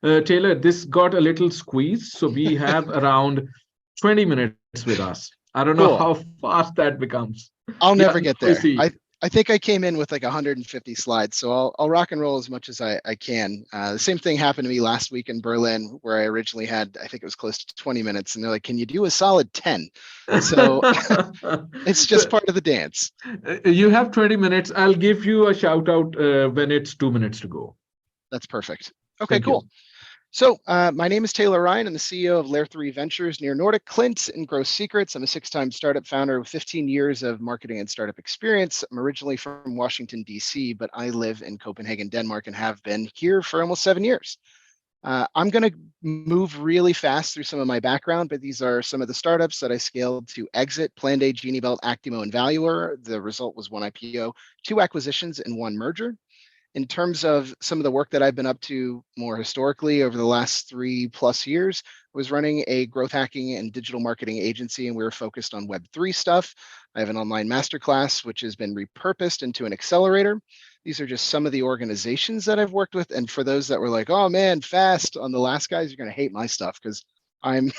Taylor, this got a little squeezed, so we have around 20 minutes with us. I don't know Cool. how fast that becomes. I'll Yeah, never now get we there. see. I think I came in with like 150 slides, so I'll rock and roll as much as I can. The same thing happened to me last week in Berlin, where I originally had, I think it was close to 20 minutes, and they're like, "Can you do a solid 10?" So it's just So part of the dance. you have 20 minutes. I'll give you a shout out when it's 2 minutes to go. That's perfect. Okay, Thank cool. you. So, my name is Taylor Ryan. I'm the CEO of LayerThreeVentures near Nordic, Klint, and Growth Secrets. I'm a six-time startup founder with 15 years of marketing and startup experience. I'm originally from Washington, D.C., but I live in Copenhagen, Denmark, and have been here for almost 7 years. I'm going to move really fast through some of my background, but these are some of the startups that I scaled to exit: Planday, Genie Belt, Actimo, and Valuer. The result was one IPO, two acquisitions, and one merger. In terms of some of the work that I've been up to more historically over the last 3+ years, I was running a growth hacking and digital marketing agency, and we were focused on Web3 stuff. I have an online masterclass, which has been repurposed into an accelerator. These are just some of the organizations that I've worked with. And for those that were like, "Oh man, fast on the last guys," you're going to hate my stuff because I'm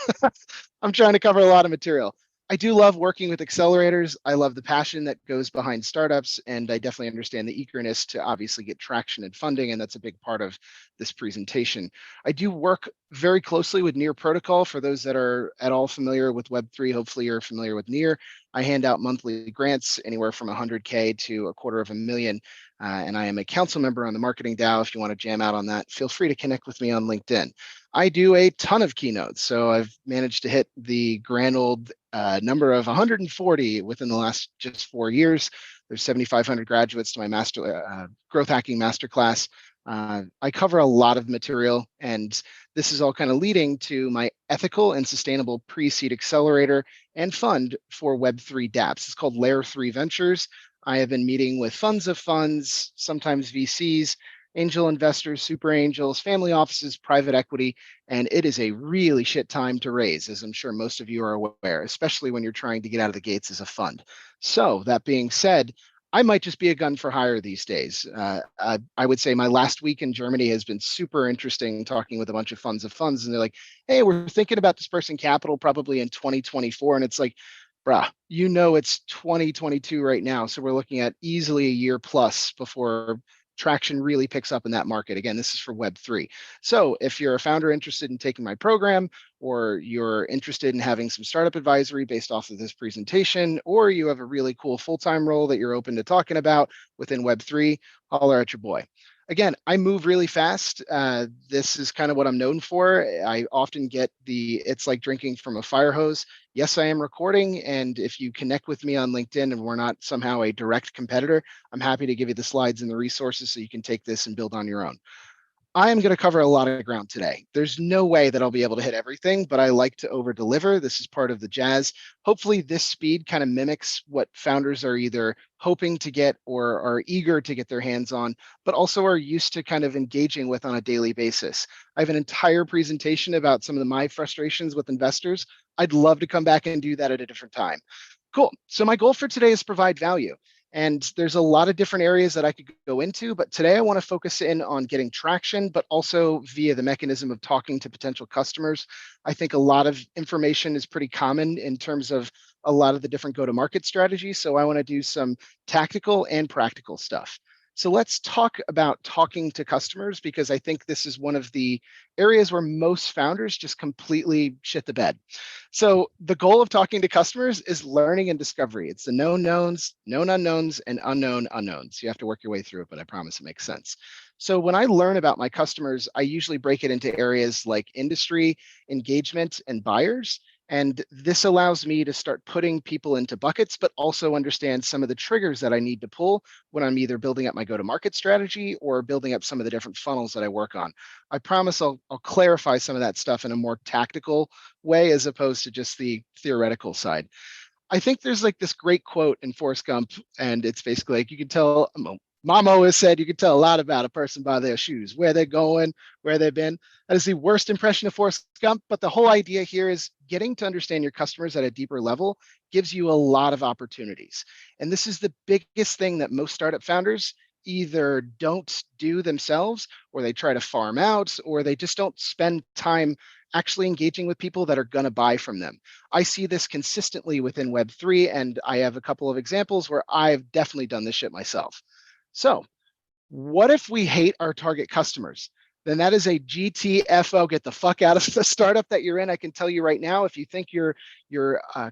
I'm trying to cover a lot of material. I do love working with accelerators. I love the passion that goes behind startups, and I definitely understand the eagerness to obviously get traction and funding, and that's a big part of this presentation. I do work very closely with Near Protocol. For those that are at all familiar with Web3, hopefully you're familiar with Near. I hand out monthly grants anywhere from 100K to $250,000, and I am a council member on the Marketing DAO. If you want to jam out on that, feel free to connect with me on LinkedIn. I do a ton of keynotes, so I've managed to hit the grand old number of 140 within the last just 4 years. There's 7,500 graduates to my growth hacking masterclass. I cover a lot of material, and this is all kind of leading to my ethical and sustainable pre-seed accelerator and fund for Web3 dApps. It's called LayerThreeVentures. I have been meeting with funds of funds, sometimes VCs, angel investors, super angels, family offices, private equity, and it is a really shit time to raise, as I'm sure most of you are aware, especially when you're trying to get out of the gates as a fund. So that being said, I might just be a gun for hire these days. I would say my last week in Germany has been super interesting, talking with a bunch of funds, and they're like, "Hey, we're thinking about dispersing capital probably in 2024," and it's like, bruh, it's 2022 right now. So we're looking at easily a year plus before traction really picks up in that market. Again, this is for Web3. So if you're a founder interested in taking my program, or you're interested in having some startup advisory based off of this presentation, or you have a really cool full-time role that you're open to talking about within Web3, holler at your boy. Again, I move really fast. This is kind of what I'm known for. I often get it's like drinking from a fire hose. Yes, I am recording. And if you connect with me on LinkedIn and we're not somehow a direct competitor, I'm happy to give you the slides and the resources so you can take this and build on your own. I am going to cover a lot of ground today. There's no way that I'll be able to hit everything, but I like to over deliver. This is part of the jazz. Hopefully, this speed kind of mimics what founders are either hoping to get or are eager to get their hands on, but also are used to kind of engaging with on a daily basis. I have an entire presentation about some of my frustrations with investors. I'd love to come back and do that at a different time. Cool. So, my goal for today is provide value. And there's a lot of different areas that I could go into, but today I want to focus in on getting traction, but also via the mechanism of talking to potential customers. I think a lot of information is pretty common in terms of a lot of the different go-to-market strategies. So I want to do some tactical and practical stuff. So let's talk about talking to customers, because I think this is one of the areas where most founders just completely shit the bed. So the goal of talking to customers is learning and discovery. It's the known knowns, known unknowns, and unknown unknowns. You have to work your way through it, but I promise it makes sense. So when I learn about my customers, I usually break it into areas like industry, engagement, and buyers. And this allows me to start putting people into buckets, but also understand some of the triggers that I need to pull when I'm either building up my go-to-market strategy or building up some of the different funnels that I work on. I promise I'll clarify some of that stuff in a more tactical way as opposed to just the theoretical side. I think there's like this great quote in Forrest Gump, and it's basically like, you can tell, Mom always said you can tell a lot about a person by their shoes, where they're going, where they've been. That is the worst impression of Forrest Gump, but the whole idea here is getting to understand your customers at a deeper level gives you a lot of opportunities. And this is the biggest thing that most startup founders either don't do themselves, or they try to farm out, or they just don't spend time actually engaging with people that are going to buy from them. I see this consistently within Web3, and I have a couple of examples where I've definitely done this shit myself. So what if we hate our target customers? Then that is a GTFO. Get the fuck out of the startup that you're in. I can tell you right now, if you think your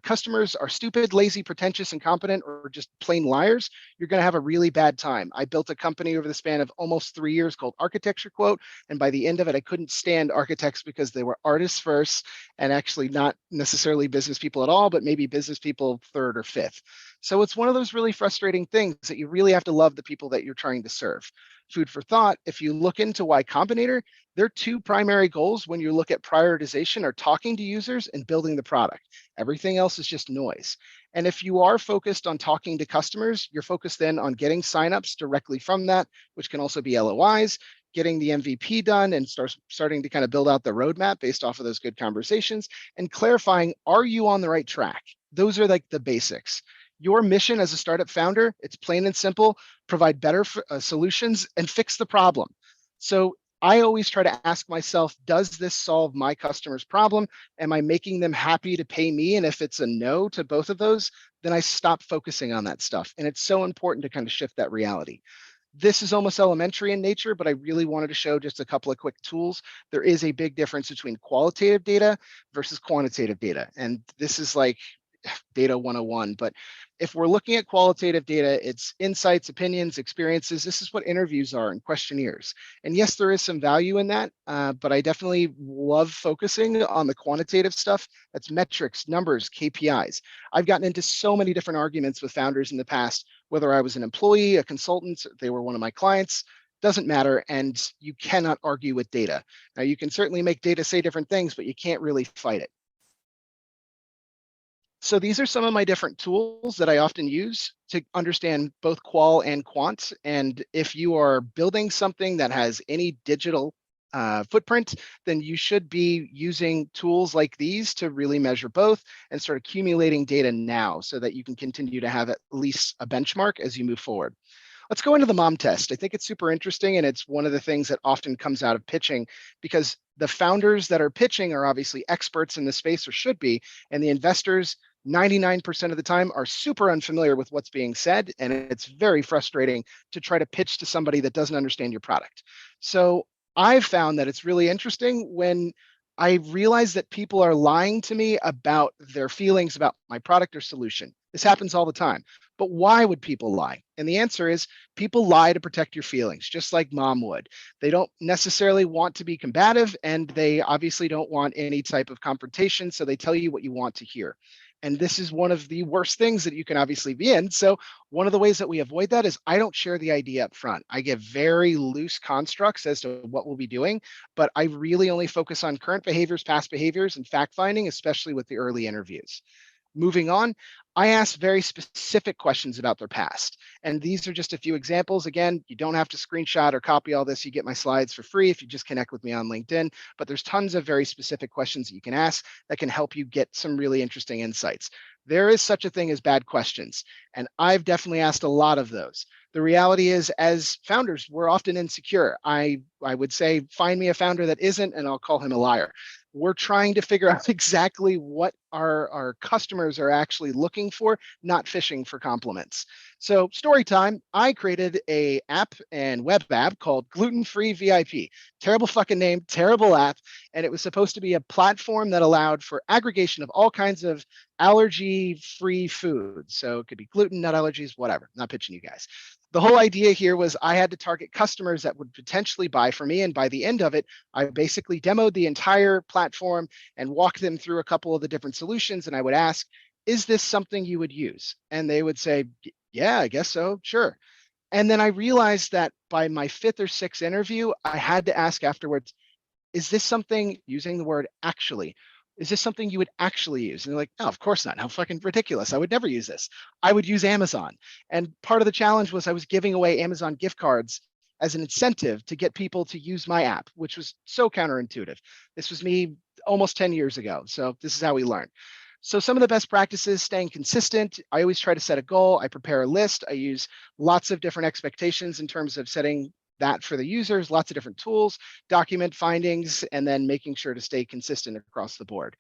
customers are stupid, lazy, pretentious, incompetent, or just plain liars, you're going to have a really bad time. I built a company over the span of almost 3 years called Architecture Quote, and by the end of it, I couldn't stand architects because they were artists first and actually not necessarily business people at all, but maybe business people third or fifth. So it's one of those really frustrating things that you really have to love the people that you're trying to serve. Food for thought, if you look into Y Combinator, their two primary goals when you look at prioritization are talking to users and building the product. Everything else is just noise. And if you are focused on talking to customers, you're focused then on getting signups directly from that, which can also be LOIs, getting the MVP done and starting to kind of build out the roadmap based off of those good conversations, and clarifying, are you on the right track? Those are like the basics. Your mission as a startup founder, it's plain and simple: provide better solutions and fix the problem. So I always try to ask myself, does this solve my customer's problem? Am I making them happy to pay me? And if it's a no to both of those, then I stop focusing on that stuff. And it's so important to kind of shift that reality. This is almost elementary in nature, but I really wanted to show just a couple of quick tools. There is a big difference between qualitative data versus quantitative data. And this is like data 101. But if we're looking at qualitative data, it's insights, opinions, experiences. This is what interviews are and questionnaires. And yes, there is some value in that, but I definitely love focusing on the quantitative stuff. That's metrics, numbers, KPIs. I've gotten into so many different arguments with founders in the past, whether I was an employee, a consultant, they were one of my clients. Doesn't matter, and you cannot argue with data. Now, you can certainly make data say different things, but you can't really fight it. So these are some of my different tools that I often use to understand both qual and quant. And if you are building something that has any digital footprint, then you should be using tools like these to really measure both and start accumulating data now so that you can continue to have at least a benchmark as you move forward. Let's go into the mom test. I think it's super interesting, and it's one of the things that often comes out of pitching, because the founders that are pitching are obviously experts in the space, or should be, and the investors 99% of the time are super unfamiliar with what's being said, and it's very frustrating to try to pitch to somebody that doesn't understand your product. So I've found that it's really interesting when I realize that people are lying to me about their feelings about my product or solution. This happens all the time. But why would people lie? And the answer is, people lie to protect your feelings, just like mom would. They don't necessarily want to be combative, and they obviously don't want any type of confrontation. So they tell you what you want to hear. And this is one of the worst things that you can obviously be in. So one of the ways that we avoid that is I don't share the idea up front. I give very loose constructs as to what we'll be doing, but I really only focus on current behaviors, past behaviors, and fact finding, especially with the early interviews. Moving on, I ask very specific questions about their past. And these are just a few examples. Again, you don't have to screenshot or copy all this. You get my slides for free if you just connect with me on LinkedIn. But there's tons of very specific questions that you can ask that can help you get some really interesting insights. There is such a thing as bad questions, and I've definitely asked a lot of those. The reality is, as founders, we're often insecure. I would say, find me a founder that isn't, and I'll call him a liar. We're trying to figure out exactly what our customers are actually looking for, not fishing for compliments. So story time, I created a app and web app called Gluten-Free VIP. Terrible fucking name, terrible app. And it was supposed to be a platform that allowed for aggregation of all kinds of allergy-free foods. So it could be gluten, nut allergies, whatever. Not pitching you guys. The whole idea here was I had to target customers that would potentially buy from me. And by the end of it, I basically demoed the entire platform and walked them through a couple of the different solutions. And I would ask, is this something you would use? And they would say, yeah, I guess so, sure. And then I realized that by my fifth or sixth interview, I had to ask afterwards, is this something, using the word actually, is this something you would actually use? And they're like, no, of course not. How fucking ridiculous. I would never use this. I would use Amazon. And part of the challenge was I was giving away Amazon gift cards as an incentive to get people to use my app, which was so counterintuitive. This was me almost 10 years ago. So this is how we learn. So some of the best practices, staying consistent. I always try to set a goal. I prepare a list. I use lots of different expectations in terms of setting that for the users, lots of different tools, document findings, and then making sure to stay consistent across the board.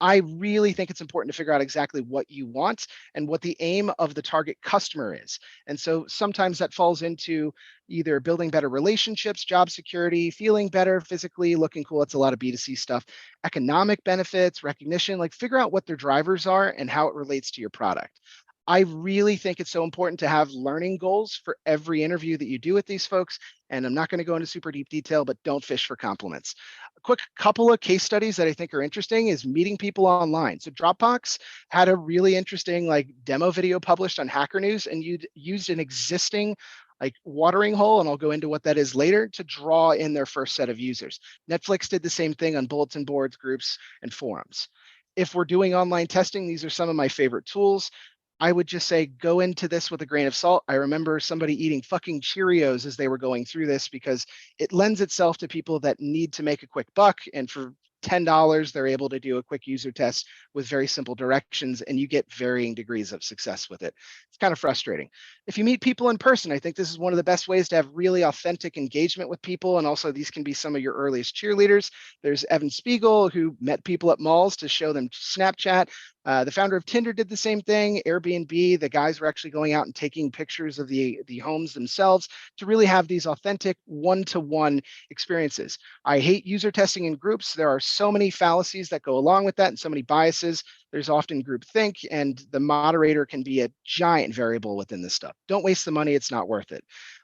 I really think it's important to figure out exactly what you want and what the aim of the target customer is. And so sometimes that falls into either building better relationships, job security, feeling better physically, looking cool. It's a lot of B2C stuff, economic benefits, recognition, like figure out what their drivers are and how it relates to your product. I really think it's so important to have learning goals for every interview that you do with these folks. And I'm not going to go into super deep detail, but don't fish for compliments. A quick couple of case studies that I think are interesting is meeting people online. So Dropbox had a really interesting like demo video published on Hacker News, and you'd used an existing like watering hole, and I'll go into what that is later, to draw in their first set of users. Netflix did the same thing on bulletin boards, groups, and forums. If we're doing online testing, these are some of my favorite tools. I would just say go into this with a grain of salt. I remember somebody eating fucking Cheerios as they were going through this because it lends itself to people that need to make a quick buck. And for $10, they're able to do a quick user test with very simple directions, and you get varying degrees of success with it. It's kind of frustrating. If you meet people in person, I think this is one of the best ways to have really authentic engagement with people. And also, these can be some of your earliest cheerleaders. There's Evan Spiegel, who met people at malls to show them Snapchat. The founder of Tinder did the same thing. Airbnb, the guys were actually going out and taking pictures of the homes themselves to really have these authentic one-to-one experiences. I hate user testing in groups. There are so many fallacies that go along with that and so many biases. There's often groupthink, and the moderator can be a giant variable within this stuff. Don't waste the money. It's not worth it.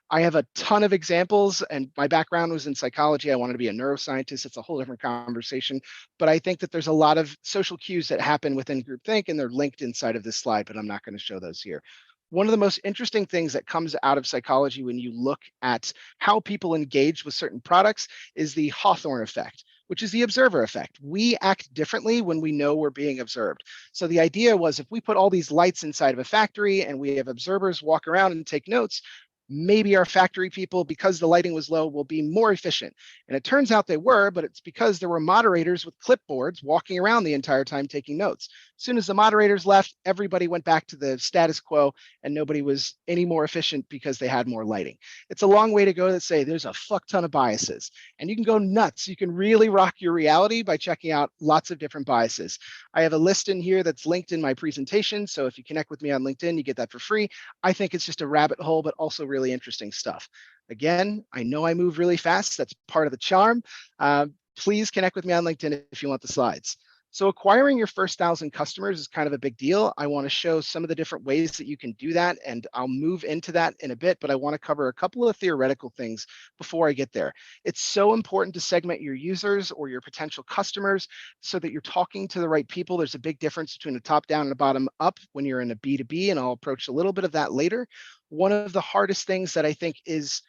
I have a ton of examples, and my background was in psychology. I wanted to be a neuroscientist. It's a whole different conversation. But I think that there's a lot of social cues that happen within groupthink, and they're linked inside of this slide, but I'm not going to show those here. One of the most interesting things that comes out of psychology when you look at how people engage with certain products is the Hawthorne effect, which is the observer effect. We act differently when we know we're being observed. So the idea was if we put all these lights inside of a factory and we have observers walk around and take notes, maybe our factory people, because the lighting was low, will be more efficient. And it turns out they were, but it's because there were moderators with clipboards walking around the entire time taking notes. As soon as the moderators left, everybody went back to the status quo and nobody was any more efficient because they had more lighting. It's a long way to go to say there's a fuck ton of biases, and you can go nuts. You can really rock your reality by checking out lots of different biases. I have a list in here that's linked in my presentation. So if you connect with me on LinkedIn, you get that for free. I think it's just a rabbit hole, but also really interesting stuff. Again, I know I move really fast. That's part of the charm. Please connect with me on LinkedIn if you want the slides. So acquiring your first 1,000 customers is kind of a big deal. I want to show some of the different ways that you can do that, and I'll move into that in a bit, but I want to cover a couple of theoretical things before I get there. It's so important to segment your users or your potential customers so that you're talking to the right people. There's a big difference between a top down and a bottom up when you're in a B2B, and I'll approach a little bit of that later. One of the hardest things that I think is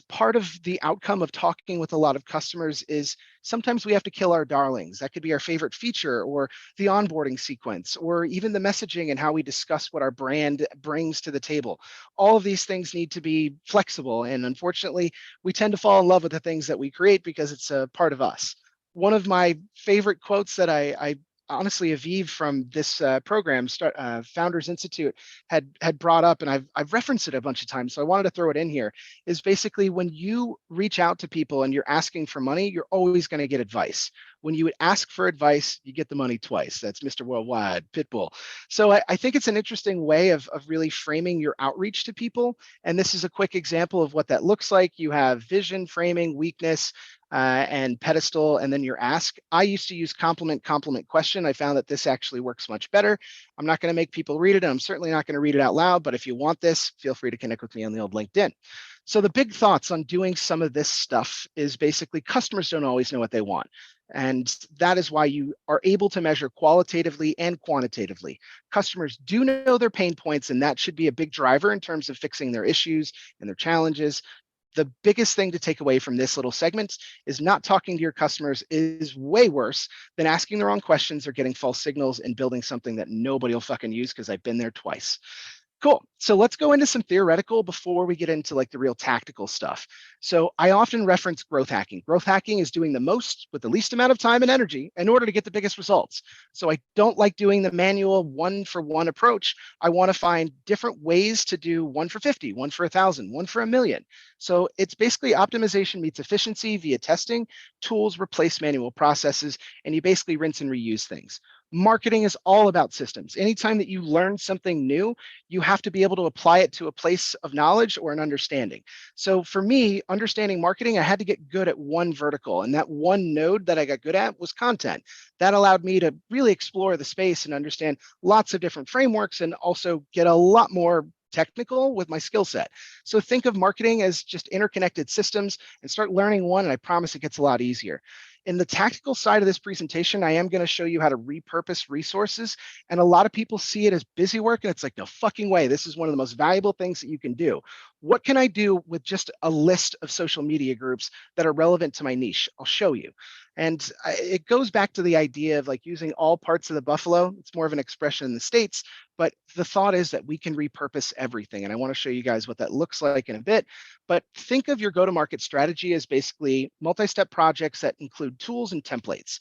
part of the outcome of talking with a lot of customers is sometimes we have to kill our darlings. That could be our favorite feature or the onboarding sequence or even the messaging and how we discuss what our brand brings to the table. All of these things need to be flexible. And unfortunately, we tend to fall in love with the things that we create because it's a part of us. One of my favorite quotes that I honestly, Aviv from this program, Founders Institute, had brought up, and I've referenced it a bunch of times, so I wanted to throw it in here, is basically when you reach out to people and you're asking for money, you're always going to get advice. When you ask for advice, you get the money twice. That's Mr. Worldwide, Pitbull. So I think it's an interesting way of really framing your outreach to people. And this is a quick example of what that looks like. You have vision, framing, weakness, and pedestal, and then your ask. I used to use compliment question. I found that this actually works much better. I'm not going to make people read it, and I'm certainly not going to read it out loud, but if you want this, feel free to connect with me on the old LinkedIn. So the big thoughts on doing some of this stuff is basically customers don't always know what they want. And that is why you are able to measure qualitatively and quantitatively. Customers do know their pain points, and that should be a big driver in terms of fixing their issues and their challenges. The biggest thing to take away from this little segment is not talking to your customers is way worse than asking the wrong questions or getting false signals and building something that nobody will fucking use, because I've been there twice. Cool. So let's go into some theoretical before we get into like the real tactical stuff. So I often reference growth hacking. Growth hacking is doing the most with the least amount of time and energy in order to get the biggest results. So I don't like doing the manual one for one approach. I want to find different ways to do one for 50, one for 1,000, one for 1,000,000. So it's basically optimization meets efficiency via testing. Tools replace manual processes, and you basically rinse and reuse things. Marketing is all about systems. Anytime that you learn something new, you have to be able to apply it to a place of knowledge or an understanding. So for me, understanding marketing, I had to get good at one vertical. And that one node that I got good at was content. That allowed me to really explore the space and understand lots of different frameworks and also get a lot more technical with my skill set. So think of marketing as just interconnected systems and start learning one, and I promise it gets a lot easier. In the tactical side of this presentation, I am going to show you how to repurpose resources. And a lot of people see it as busy work, and it's like, no fucking way. This is one of the most valuable things that you can do. What can I do with just a list of social media groups that are relevant to my niche? I'll show you. And it goes back to the idea of like using all parts of the buffalo. It's more of an expression in the States, but the thought is that we can repurpose everything. And I want to show you guys what that looks like in a bit. But think of your go-to-market strategy as basically multi-step projects that include tools and templates.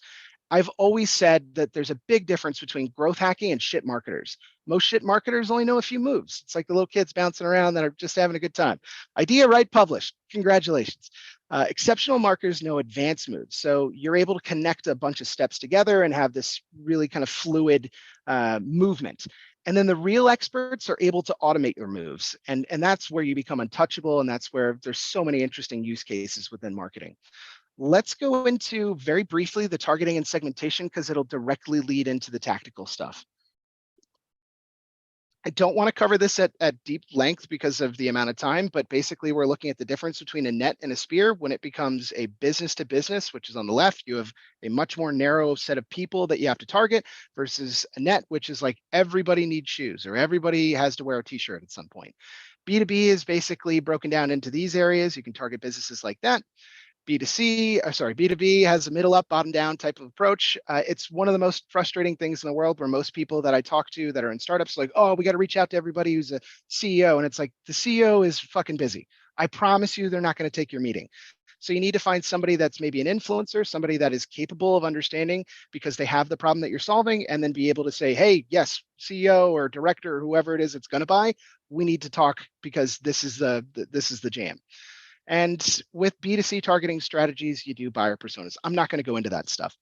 I've always said that there's a big difference between growth hacking and shit marketers. Most shit marketers only know a few moves. It's like the little kids bouncing around that are just having a good time. Idea, right, published. Congratulations. Exceptional marketers know advanced moves. So you're able to connect a bunch of steps together and have this really kind of fluid movement. And then the real experts are able to automate your moves. And that's where you become untouchable. And that's where there's so many interesting use cases within marketing. Let's go into very briefly the targeting and segmentation because it'll directly lead into the tactical stuff. I don't want to cover this at deep length because of the amount of time, but basically we're looking at the difference between a net and a spear. When it becomes a business to business, which is on the left, you have a much more narrow set of people that you have to target versus a net, which is like everybody needs shoes or everybody has to wear a t-shirt at some point. B2B is basically broken down into these areas. You can target businesses like that. B2B has a middle up, bottom down type of approach. It's one of the most frustrating things in the world where most people that I talk to that are in startups are like, oh, we got to reach out to everybody who's a CEO. And it's like, the CEO is fucking busy. I promise you, they're not going to take your meeting. So you need to find somebody that's maybe an influencer, somebody that is capable of understanding because they have the problem that you're solving, and then be able to say, hey, yes, CEO or director or whoever it is that's going to buy, we need to talk because this is the jam. And with B2C targeting strategies, you do buyer personas. I'm not going to go into that stuff.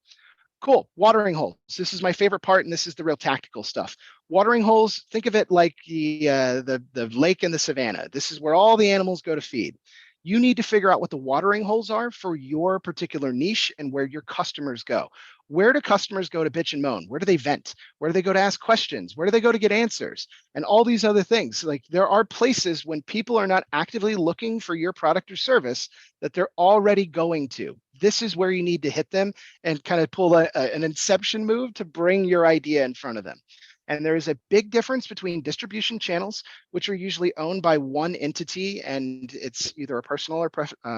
Cool. Watering holes. This is my favorite part, and this is the real tactical stuff. Watering holes, think of it like the lake in the savannah. This is where all the animals go to feed. You need to figure out what the watering holes are for your particular niche and where your customers go. Where do customers go to bitch and moan? Where do they vent? Where do they go to ask questions? Where do they go to get answers? And all these other things. Like there are places when people are not actively looking for your product or service that they're already going to. This is where you need to hit them and kind of pull an inception move to bring your idea in front of them. And there is a big difference between distribution channels, which are usually owned by one entity, and it's either a personal or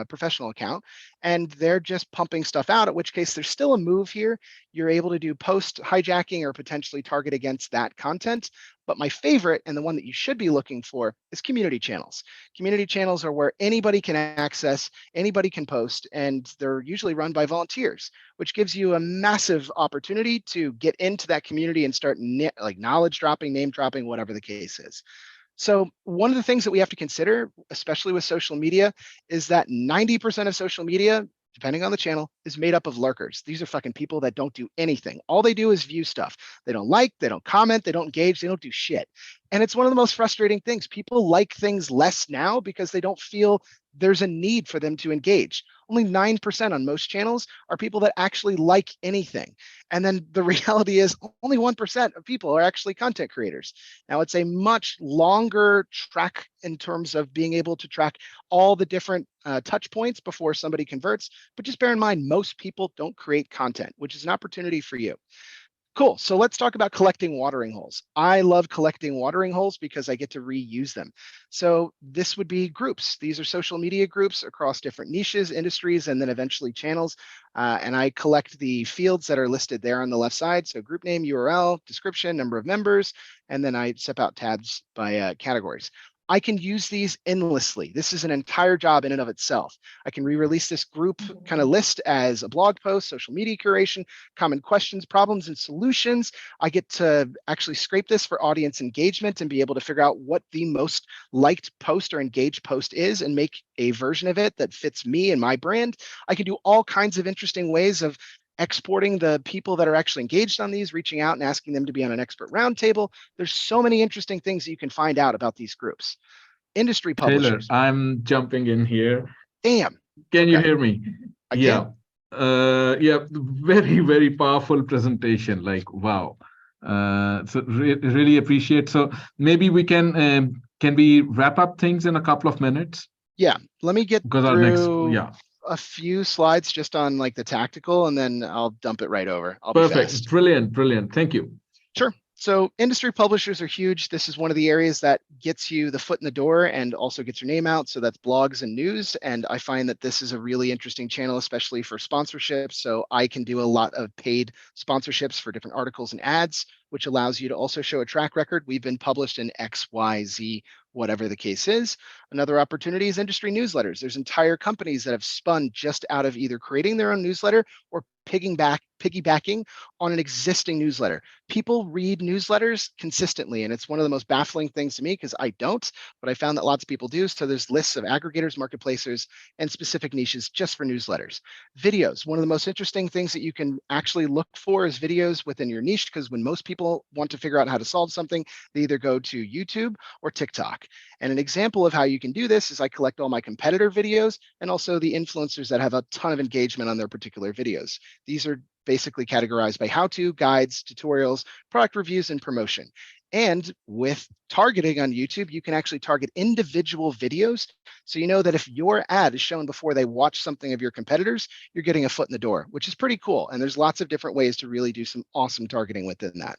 professional account, and they're just pumping stuff out, at which case there's still a move here. You're able to do post hijacking or potentially target against that content. But my favorite, and the one that you should be looking for, is community channels. Community channels are where anybody can access, anybody can post, and they're usually run by volunteers, which gives you a massive opportunity to get into that community and start like knowledge dropping, name dropping, whatever the case is. So one of the things that we have to consider, especially with social media, is that 90% of social media, depending on the channel, is made up of lurkers. These are fucking people that don't do anything. All they do is view stuff. They don't like, they don't comment, they don't engage, they don't do shit. And it's one of the most frustrating things. People like things less now because they don't feel there's a need for them to engage. Only 9% on most channels are people that actually like anything. And then the reality is only 1% of people are actually content creators. Now it's a much longer track in terms of being able to track all the different touch points before somebody converts. But just bear in mind, most people don't create content, which is an opportunity for you. Cool. So let's talk about collecting watering holes. I love collecting watering holes because I get to reuse them. So this would be groups. These are social media groups across different niches, industries, and then eventually channels. And I collect the fields that are listed there on the left side. So group name, URL, description, number of members, and then I set out tabs by categories. I can use these endlessly. This is an entire job in and of itself. I can re-release this group kind of list as a blog post, social media curation, common questions, problems, and solutions. I get to actually scrape this for audience engagement and be able to figure out what the most liked post or engaged post is and make a version of it that fits me and my brand. I can do all kinds of interesting ways of exporting the people that are actually engaged on these, reaching out and asking them to be on an expert roundtable. There's so many interesting things that you can find out about these groups. Industry Taylor, publishers. I'm jumping in here. Damn. Can you Okay. hear me? I Yeah. can. Yeah, very powerful presentation. Like, wow. So really appreciate. So maybe we can we wrap up things in a couple of minutes? Yeah. Let me get Because our next, through yeah. a few slides just on like the tactical, and then I'll dump it right over. I'll be Perfect. fast. Brilliant. Thank you. Sure. So industry publishers are huge. This is one of the areas that gets you the foot in the door and also gets your name out. So that's blogs and news. And I find that this is a really interesting channel, especially for sponsorships. So I can do a lot of paid sponsorships for different articles and ads, which allows you to also show a track record. We've been published in X, Y, Z, whatever the case is. Another opportunity is industry newsletters. There's entire companies that have spun just out of either creating their own newsletter or piggybacking on an existing newsletter. People read newsletters consistently, and it's one of the most baffling things to me because I don't, but I found that lots of people do. So there's lists of aggregators, marketplaces, and specific niches just for newsletters. Videos, one of the most interesting things that you can actually look for is videos within your niche, because when most people want to figure out how to solve something, they either go to YouTube or TikTok. And an example of how you can do this is I collect all my competitor videos and also the influencers that have a ton of engagement on their particular videos. These are basically categorized by how-to, guides, tutorials, product reviews, and promotion. And with targeting on YouTube, you can actually target individual videos. So you know that if your ad is shown before they watch something of your competitors, you're getting a foot in the door, which is pretty cool. And there's lots of different ways to really do some awesome targeting within that.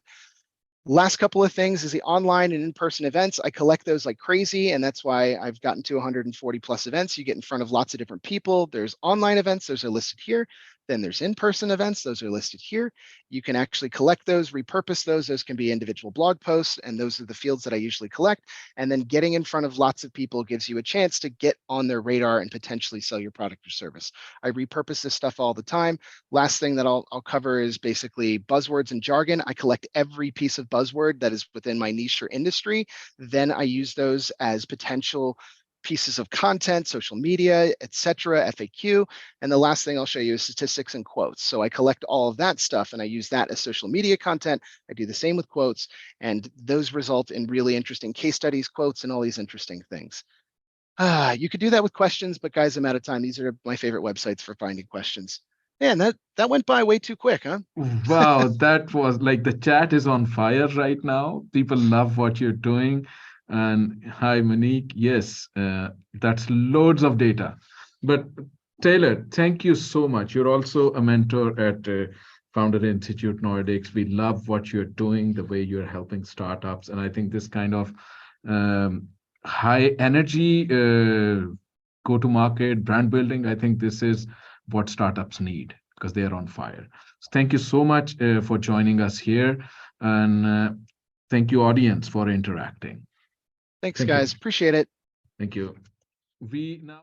Last couple of things is the online and in-person events. I collect those like crazy, and that's why I've gotten to 140 plus events. You get in front of lots of different people. There's online events, those are listed here. Then there's in-person events, those are listed here. You can actually collect those, repurpose those. Those can be individual blog posts, and those are the fields that I usually collect. And then getting in front of lots of people gives you a chance to get on their radar and potentially sell your product or service. I repurpose this stuff all the time. Last thing that I'll cover is basically buzzwords and jargon. I collect every piece of buzzword that is within my niche or industry. Then I use those as potential pieces of content, social media, etc., FAQ. And the last thing I'll show you is statistics and quotes. So I collect all of that stuff and I use that as social media content. I do the same with quotes, and those result in really interesting case studies, quotes, and all these interesting things. You could do that with questions, but guys, I'm out of time. These are my favorite websites for finding questions. Man, that went by way too quick, huh? Wow, that was like the chat is on fire right now. People love what you're doing. And hi, Monique. Yes, that's loads of data. But Taylor, thank you so much. You're also a mentor at Founder Institute Nordics. We love what you're doing, the way you're helping startups. And I think this kind of high energy go to market brand building, I think this is what startups need because they are on fire. So thank you so much for joining us here. And thank you, audience, for interacting. Thanks, Thank you. guys. Appreciate it. Thank you. We now